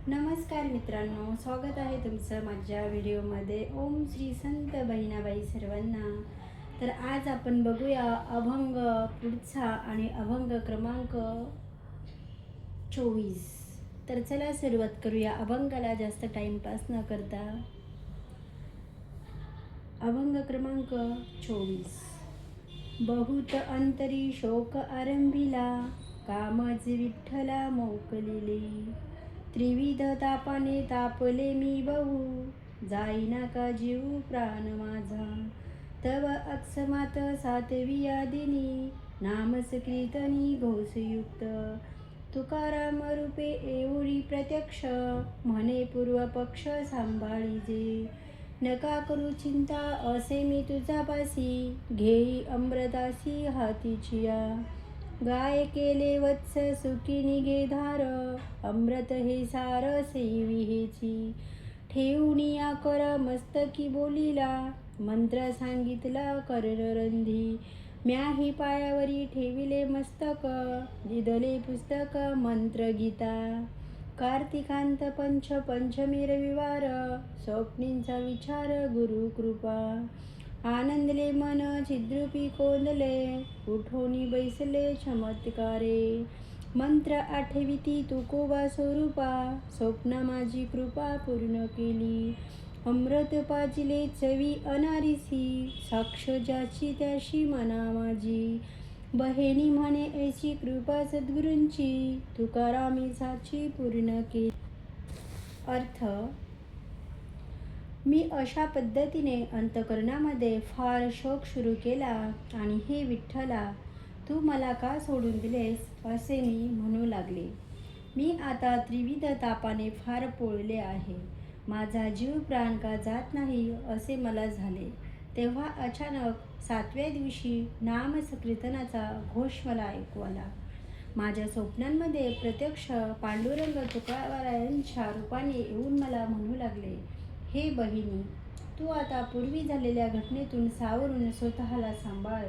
नमस्कार मित्रांनो, स्वागत आहे तुमचं माझ्या व्हिडिओमध्ये. ओम श्री संत बहिणाबाई सर्वांना. तर आज आपण बघूया अभंग पुढचा आणि अभंग क्रमांक 24. तर चला सुरुवात करूया अभंगाला जास्त टाइमपास न करता. अभंग क्रमांक 24. बहुत अंतरी शोक आरंभिला, कामच विठ्ठला मोकलिले. त्रिविध तापाने तापले मी बहु, जाईना का जीव प्राण माझा. तव अकस्मात सातविया दिनी, नामस कीर्तनी घोषयुक्त. तुकाराम रूपे एवढी प्रत्यक्ष, म्हणे पूर्व पक्ष सांभाळीजे. नका करू चिंता असे मी तुझा पासी, घेई अमृतासी हातीचिया. गाय केले वत्स सुखी निघे धार, अमृत हे सार सेवी हेची. ठेवूनिया कर मस्तकी बोलिला, मंत्र सांगितला कर्णरंधी. म्याही पायावरी ठेविले मस्तक, दिदले पुस्तक मंत्र गीता. कार्तिकांत पंचमी रविवार, स्वप्नींचा विचार गुरु कृपा. आनंदले मन छिद्रूपी कोंदले, उठोनी बैसले चमत्कारे. मंत्र आठविती तुकोबा स्वरूपा, स्वप्न माझी कृपा पूर्ण केली. अमृत पाजिले चवी अनारिसी, साक्ष ज्याची त्याशी मना माझी. बहिणी म्हणे ऐशी कृपा सद्गुरूंची, तुकारामी साची पूर्ण केली. अर्थ: मी अशा पद्धतीने अंतःकरणामध्ये फार शोक सुरू केला आणि हे विठ्ठला, तू मला का सोडून दिलेस असे मी म्हणू लागले. मी आता त्रिविध तापाने फार पोळले आहे. माझा जीव प्राण का जात नाही असे मला झाले. तेव्हा अचानक 7व्या दिवशी नामसंकीर्तनाचा घोष मला ऐकू आला. माझ्या स्वप्नांमध्ये प्रत्यक्ष पांडुरंग तुकारायांच्या रूपाने येऊन मला म्हणू लागले, हे बहिणी, तू आता पूर्वी झालेल्या घटनेतून सावरून स्वतःला सांभाळ.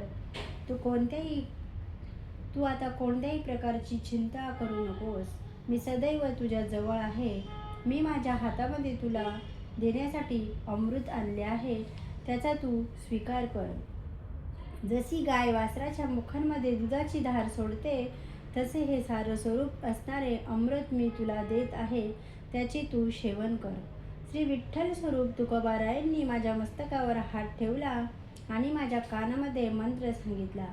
तू आता कोणत्याही प्रकारची चिंता करू नकोस. मी सदैव तुझ्या जवळ आहे. मी माझ्या हातामध्ये तुला देण्यासाठी अमृत आणले आहे, त्याचा तू स्वीकार कर. जशी गाय वासराच्या मुखांमध्ये दुधाची धार सोडते, तसे हे सारं स्वरूप असणारे अमृत मी तुला देत आहे, त्याचे तू सेवन कर. श्री विठ्ठल स्वरूप तुकोबारायांनी माझ्या मस्तकावर हात ठेवला आणि माझ्या कानामध्ये मंत्र सांगितला.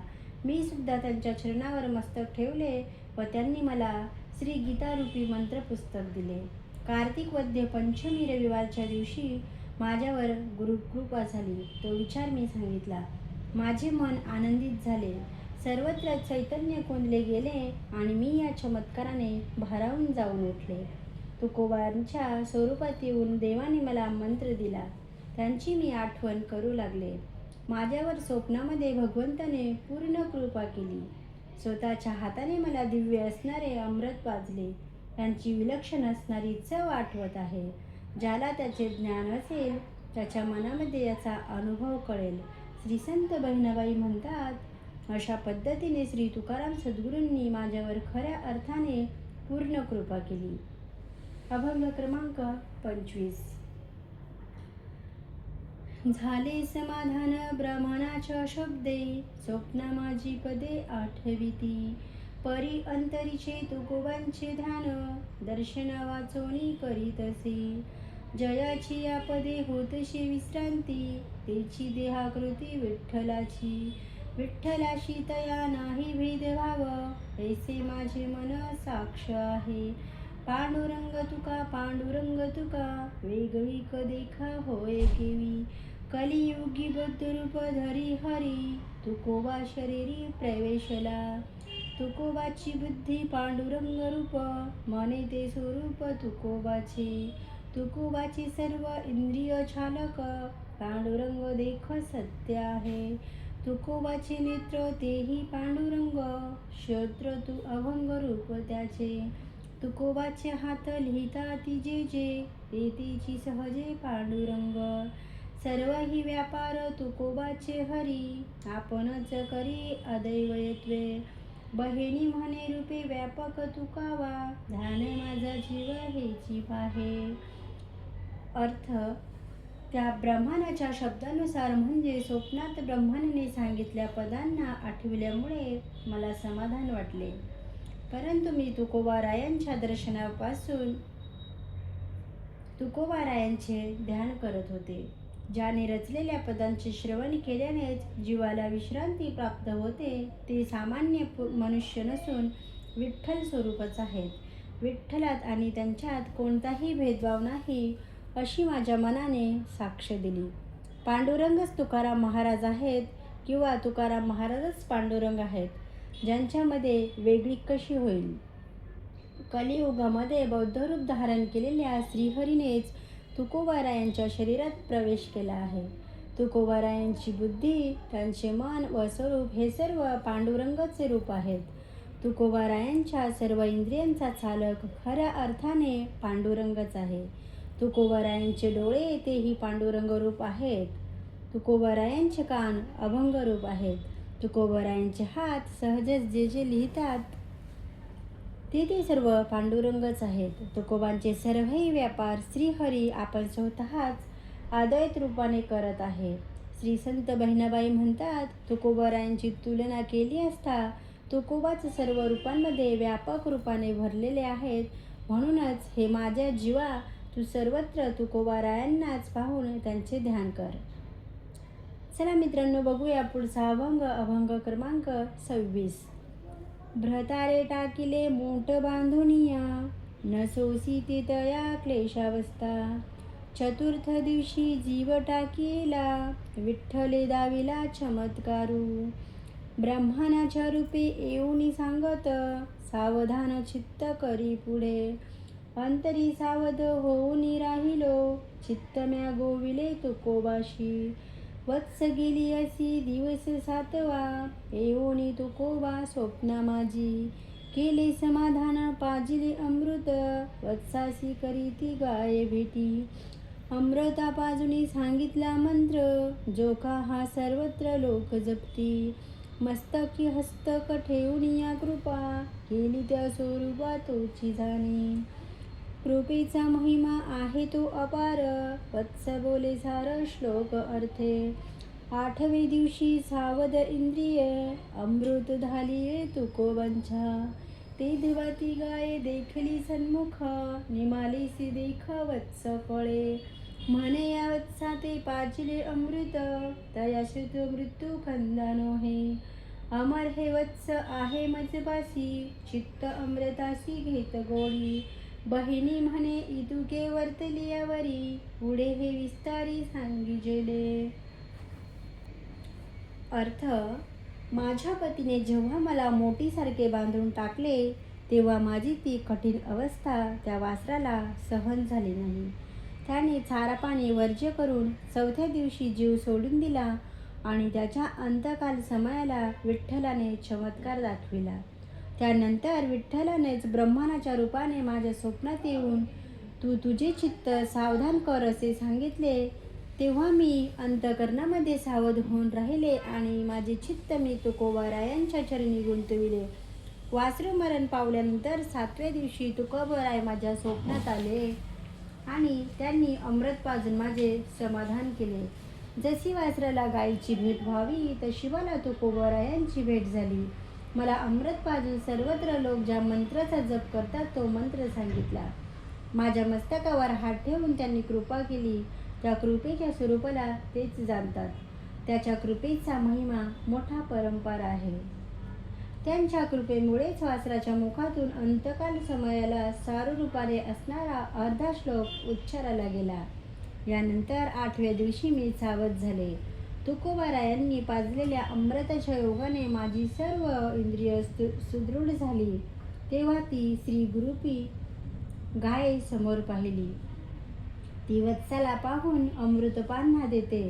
मी सुद्धा त्यांच्या चरणावर मस्तक ठेवले व त्यांनी मला श्री गीतारूपी मंत्रपुस्तक दिले. कार्तिक वद्य पंचमी रविवारच्या दिवशी माझ्यावर गुरुकृपा झाली. तो विचार मी सांगितला. माझे मन आनंदित झाले. सर्वत्र चैतन्य कोंदले गेले आणि मी या चमत्काराने भारावून जाऊन उठले. तुकोबांच्या स्वरूपात येऊन देवाने मला मंत्र दिला, त्यांची मी आठवण करू लागले. माझ्यावर स्वप्नामध्ये भगवंताने पूर्ण कृपा केली. स्वतःच्या हाताने मला दिव्य असणारे अमृत पाजले. त्यांची विलक्षण असणारी चव आठवत आहे. ज्याला त्याचे ज्ञान असेल त्याच्या मनामध्ये याचा अनुभव कळेल. श्री संत बहिणाबाई म्हणतात, अशा पद्धतीने श्री तुकाराम सद्गुरूंनी माझ्यावर खऱ्या अर्थाने पूर्ण कृपा केली. अभंग क्रमांक 25. झाले समाधान ब्राह्मणाच्या शब्दे, स्वप्न माझी पदे आठविती. परी अंतरीचे तुकोबांचे ध्यान, दर्शन वाचोनी करीतसे. जयाची या पदे होतशी विश्रांती, तेची देहाकृती विठ्ठलाची. विठ्ठलाशी तया नाही भेदभाव, ऐसे माझे मन साक्ष आहे. पांडुरंग तुका वेगळी देखा होय केवी. कलियुगी बुद्धरूप धरी हरी, तुकोबा शरीरी प्रवेशला. तुकोबाची बुद्धी पांडुरंग रूप, मने ते स्वरूप तुकोबाचे. तुकोबाचे सर्व इंद्रिय चालक, पांडुरंग देख सत्य आहे. तुकोबाचे नेत्र तेही पांडुरंग, श्रोत्र तू अभंग रूप त्याचे. तुकोबाचे हात लिहिता तिजे जे, तेची सहजे पांडुरंग. सर्व ही व्यापार तुकोबाचे हरी, आपणच करी अदैवयत्वे. बहिणी म्हणे रूपे व्यापक तुकावा, ध्यान माझा जीव हेची पाहे. अर्थ, त्या ब्रह्मानाच्या शब्दानुसार म्हणजे स्वप्नात ब्रह्माने सांगितल्या पदांना आठविल्यामुळे मला समाधान वाटले. परंतु मी तुकोबारायांच्या दर्शनापासून तुकोबारायांचे ध्यान करत होते. ज्याने रचलेल्या पदांचे श्रवण केल्यानेच जीवाला विश्रांती प्राप्त होते, ते सामान्य मनुष्य नसून विठ्ठल स्वरूपच आहेत. विठ्ठलात आणि त्यांच्यात कोणताही भेदभाव नाही, अशी माझ्या मनाने साक्ष दिली. पांडुरंगच तुकाराम महाराज आहेत किंवा तुकाराम महाराजच पांडुरंग आहेत, ज्यांच्यामध्ये वेगळी कशी होईल? कलियुगामध्ये बौद्धरूप धारण केलेल्या श्रीहरीनेच तुकोबारायांच्या शरीरात प्रवेश केला आहे. तुकोबारायांची बुद्धी, त्यांचे मन व स्वरूप हे सर्व पांडुरंगाचे रूप आहेत. तुकोबारायांच्या सर्व इंद्रियांचा चालक खऱ्या अर्थाने पांडुरंगच आहे. तुकोबारायांचे डोळे तेही पांडुरंग रूप आहेत. तुकोबारायांचे कान अभंग रूप आहेत. तुकोबारायांचे हात सहजच जे जे लिहितात ते सर्व पांडुरंगच आहेत. तुकोबांचे सर्वही व्यापार श्रीहरी आपण स्वतःच अद्वैत रूपाने करत आहे. श्री संत बहिणाबाई म्हणतात, तुकोबारायांची तुलना केली असता तुकोबाच सर्व रूपांमध्ये व्यापक रूपाने भरलेले आहेत. म्हणूनच हे माझ्या जीवा, तू सर्वत्र तुकोबारायांनाच पाहून त्यांचे ध्यान कर. चला मित्रांनो, बघूया पुढचा अभंग. अभंग क्रमांक 26. भ्रतारे टाकिले मोठ बांधुनिया, न सोसी तया क्लेशावस्था. चतुर्थ दिवशी जीव टाकीला, विठ्ठले दाविला चमत्कारू. ब्रह्मानाच्या रूपे येऊनी सांगत, सावधान चित्त करी पुढे. अंतरी सावध होऊनी राहिलो, चित्त म्या गोविले तुकोबाशी. वत्स गेली असी दिवस 7वा, येऊनी तुकोबा स्वप्ना माझी. केले समाधान पाजिले अमृत, वत्सासी करीती गाये भेटी. अमृता पाजुनी सांगितला मंत्र, जोखा हा सर्वत्र लोक जपती. मस्तकी हस्तक ठेवून या कृपा, केली त्या स्वरूपा तोची जाणी. कृपेचा महिमा आहे तो अपार, वत्स बोले सार श्लोक अर्थे. 8वे दिवशी सावध इंद्रिय, अमृत झाली तुकोबांच्या. ते धवाती गाये देखली सन्मुख, निमालीसी देख वत्स कळे. म्हणे या वत्सा ते पाजिले अमृत, तया श्रुत मृत्यू खंदानो हे. अमर हे वत्स आहे मजपासी, चित्त अमृताशी घेत गोडी. बहिणी म्हणे इतुके वर्तली यावरी, पुढे हे विस्तारी सांगिजेले. अर्थ, माझ्या पतीने जेव्हा मला मोठीसारखे बांधून टाकले, तेव्हा माझी ती कठीण अवस्था त्या वासराला सहन झाली नाही. त्याने चारा पाणी वर्ज्य करून 4थ्या दिवशी जीव सोडून दिला आणि त्याच्या अंतकाल समयाला विठ्ठलाने चमत्कार दाखविला. त्यानंतर विठ्ठलानेच ब्रह्मानाच्या रूपाने माझ्या स्वप्नात येऊन तू तुझे चित्त सावधान कर असे सांगितले. तेव्हा मी अंतःकरणामध्ये सावध होऊन राहिले आणि माझे चित्त मी तुकोबारायांच्या चरणी गुंतविले. वासरू मरण पावल्यानंतर 7व्या दिवशी तुकोबाराय माझ्या स्वप्नात आले आणि त्यांनी अमृत पाजून माझे समाधान केले. जशी वासराला गायीची भेट व्हावी, तशी मला तुकोबारायांची भेट झाली. मला अमृत पाजून सर्वत्र लोक ज्या मंत्राचा जप करतात तो मंत्र सांगितला. माझ्या मस्तकावर हात ठेवून त्यांनी कृपा केली. त्या कृपेच्या स्वरूपाला तेच जाणतात. त्याच्या कृपेचा महिमा मोठा परंपार आहे. त्यांच्या कृपेमुळेच वासराच्या मुखातून अंतकाल समयाला सारूरूपाने असणारा अर्धा श्लोक उच्चारला गेला. यानंतर 8व्या दिवशी मी सावध झाले. तुकोबारायांनी पाजलेल्या अमृताच्या योगाने माझी सर्व इंद्रिय सुदृढ झाली. तेव्हा ती श्रीगुरूपी गाय समोर पाहिली. ती वत्साला पाहून अमृतपान्हा देते.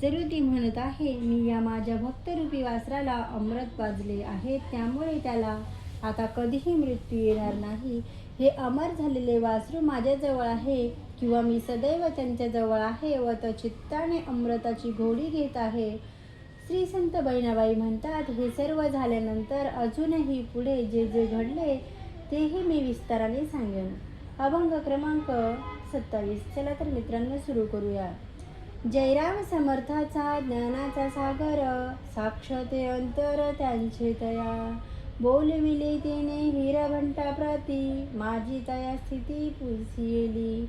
जणू ती म्हणत आहे, मी या माझ्या भक्तरूपी वासराला अमृत पाजले आहे, त्यामुळे त्याला आता कधीही मृत्यू येणार नाही. हे अमर झालेले वासरू माझ्याजवळ आहे किंवा मी सदैव त्यांच्याजवळ आहे व तो चित्ताने अमृताची घोडी घेत आहे. श्री संत बहिणाबाई म्हणतात, हे सर्व झाल्यानंतर अजूनही पुढे जे जे घडले तेही मी विस्ताराने सांगेन. अभंग क्रमांक 27. चला तर मित्रांनो सुरू करूया. जयराम समर्थाचा ज्ञानाचा सागर, साक्ष ते अंतर त्यांचे तया. बोलविले तेने हिरभंटा प्रती, माझी तया स्थिती पुसिली.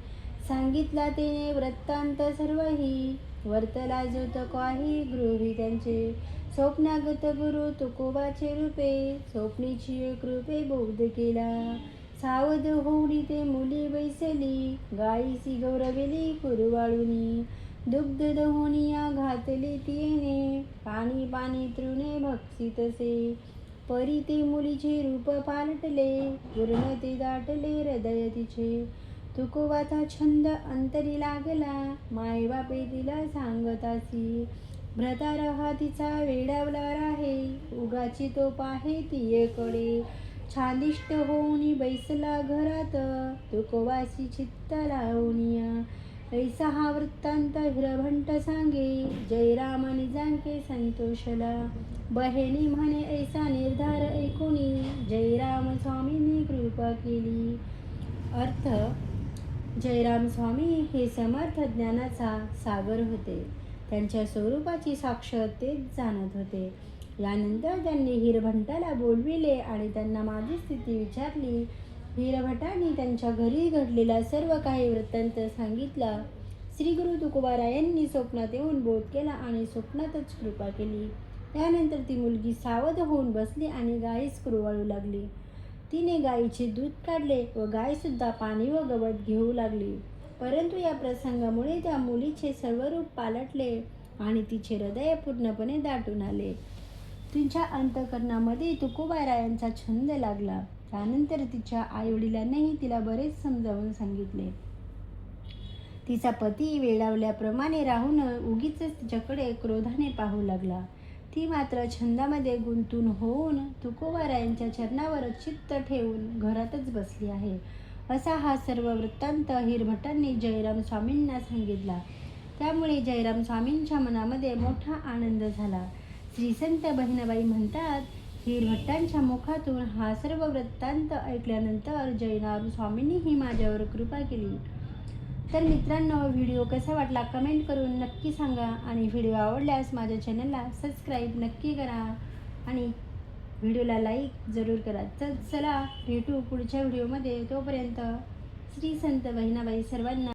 सांगितला तेने वृत्तांत सर्वही, वर्तला जो तो काही गृही त्यांचे. स्वप्नागत गुरु तुकोबाचे रूपे, स्वप्नीची कृपे बोध केला. सावध होऊनी ते मुली बैसली, गायीसी गौरविली कुरवाळुनी. दुग्ध दहोनिया घातले तिने, पाणी पाणी तृणे भक्षितसे. परी ते मुलीचे रूप पालटले, पूर्ण ते दाटले हृदय तिचे. तुकोबाचा छंद अंतरी लागला, मायबापे तिला सांगतासी. भ्रतार हा तिचा वेडावला आहे, उगाची तो पाहे तियेकडे. छादिष्ट होऊनी बैसला घरात, तुकोबाशी चित्त लावूनिया. ऐसा हा वृत्तांत हिरभंट सांगे, जयराम निजांके संतोषला. बहिणी म्हणे ऐसा निर्धार ऐकुनी, जयराम स्वामींनी कृपा केली. अर्थ: जयराम स्वामी हे समर्थ ज्ञानाचा सागर होते. त्यांच्या स्वरूपाची साक्ष तेच जाणत होते. यानंतर त्यांनी हिरभटाला बोलविले आणि त्यांना माझी स्थिती विचारली. हिरभटाने त्यांच्या घरी घडलेला सर्व काही वृत्तांत सांगितला. श्री गुरु तुकोबारायांनी स्वप्नात येऊन बोध केला आणि स्वप्नातच कृपा केली. त्यानंतर ती मुलगी सावध होऊन बसली आणि गायीस कुरवाळू लागली. तिने गायीचे दूध काढले व गायसुद्धा पाणी व गवत घेऊ लागली. परंतु या प्रसंगामुळे त्या मुलीचे सर्व रूप पालटले आणि तिचे हृदय पूर्णपणे दाटून आले. तिच्या अंतःकरणामध्ये तुकोबारायांचा छंद लागला. त्यानंतर तिच्या आईवडिलांनीही तिला बरेच समजावून सांगितले. तिचा पती वेडावल्याप्रमाणे राहून उगीच तिच्याकडे क्रोधाने पाहू लागला. ती मात्र छंदामध्ये गुंतून होऊन तुकोबारायांच्या चरणावर चित्त ठेवून घरातच बसली आहे. असा हा सर्व वृत्तांत हिरभटांनी जयराम स्वामींना सांगितला. त्यामुळे जयराम स्वामींच्या मनामध्ये मोठा आनंद झाला. श्री संत बहिणाबाई म्हणतात, हिरभटांच्या मुखातून हा सर्व वृत्तांत ऐकल्यानंतर जयराम स्वामींनीही माझ्यावर कृपा केली. तर मित्रांनो, व्हिडिओ कसा वाटला कमेंट करून नक्की सांगा आणि व्हिडिओ आवडल्यास माझ्या चॅनलला सबस्क्राईब नक्की करा आणि व्हिडिओला लाईक जरूर करा. तर चला भेटू पुढच्या व्हिडिओमध्ये. तोपर्यंत श्री संत बहिणाबाई सर्वांना